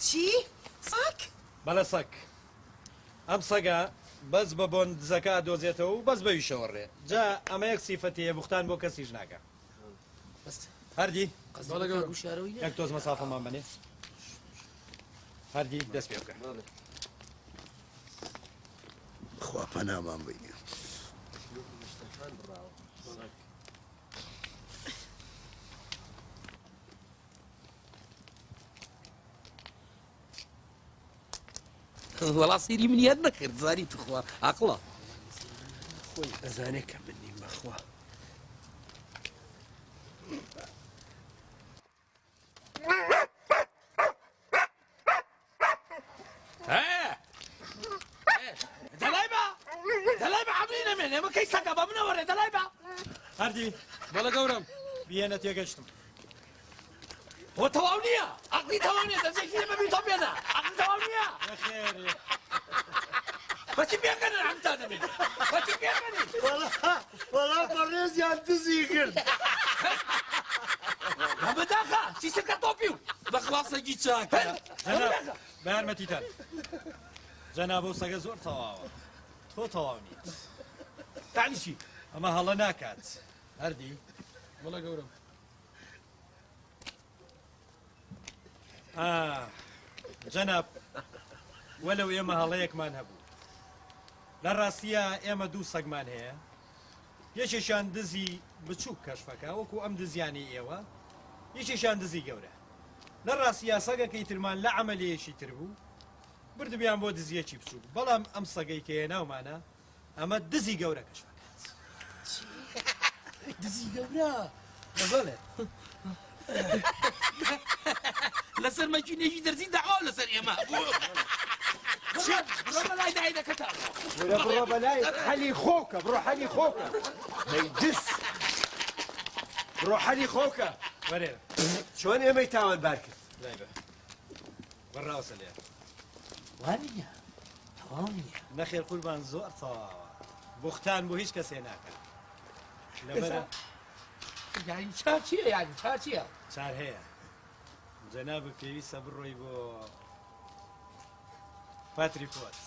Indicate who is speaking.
Speaker 1: چی؟ سەگ؟
Speaker 2: بەڵە سەگ ئەم سەگە بەس بە بۆن دزەکە دۆزێتەوە و بەس بەوی شەوەڕێ جا ئەمە یەک سیفەتیە بوختان بۆ کەسیش ناکە هەردی یەک تۆز مەسافەمان بنێ هەردی دەست پێ بکە
Speaker 3: خوا پەنامان بگیر
Speaker 4: وەڵا سیری منیان نەکرد زاری توخوا عەقڵە
Speaker 3: خۆی ئەزانێ کە من نیم بەخوا
Speaker 4: دەلای بە عەمرینە من ئێمە کەی سەگە بە منەوەڕێ دەلای بە
Speaker 2: هەردی
Speaker 4: بەڵە گەورم
Speaker 2: بیێنە تێگەشتم
Speaker 4: بۆ تەواو نییە عەقلی تەواو نییە دەزێکی لێمە بی تۆ بێنە عەقلی تەواو نییە
Speaker 2: نەخێرێ
Speaker 4: بەچی پێکەنن عەقتان دەمێنێ بەچی پێکەنن
Speaker 3: وەڵا بەڕێزیان دزی کرد
Speaker 4: بەداخە چیسەکە تۆپی و بەخوا سەگی چاکە
Speaker 2: بە یارمەتیتان جەناب ئەو سەگە زۆر تەواوە تۆ تەواو نیت
Speaker 4: تانیشی
Speaker 2: ئەمە هەڵە ناکات هەردی
Speaker 4: بەڵە گەورم
Speaker 2: جەناب وەلەو ئێمە هەڵەیەکمان هەبوو لە ڕاستیە ئێمە دوو سەگمان هەیە یەکێکیان دزی بچووک کەشفەکە وەکو ئەم دزیانی ئێوە یەکێکیان دزی گەورە لە ڕاستیە سەگەکەی ترمان لە عەمەلەیەکی تر بوو بردبیان بۆ دزیەکی بچووک بەڵام ئەم سەگەی کە ناومانە ئەمە دزی گەورە کەشفەکەات
Speaker 4: دزی گەورە بەڵێ لەسەر مەکینێکی دەرزی داوا لەسەر ئێمە بڕۆ بەلای دای دەکەتە
Speaker 3: بڕۆ بەلای حەلی خۆکە بڕۆ حەلی خۆکە دەی دز بڕۆ حەلی خۆکە
Speaker 2: وەرێ
Speaker 3: چۆن ئێمەی تاوانبار کرد
Speaker 2: لای بە بەڕاوسە لێ
Speaker 4: وانە تەواو نییە
Speaker 2: نەخێر قوربان زۆر تەواوە بوختان بۆ هیچ کەسێ ناکە لەبەرە
Speaker 4: یانی چا چییە یانی چا چییە
Speaker 2: چار هەیە جەنابە پێویستە بڕۆی بۆ پاتری پۆت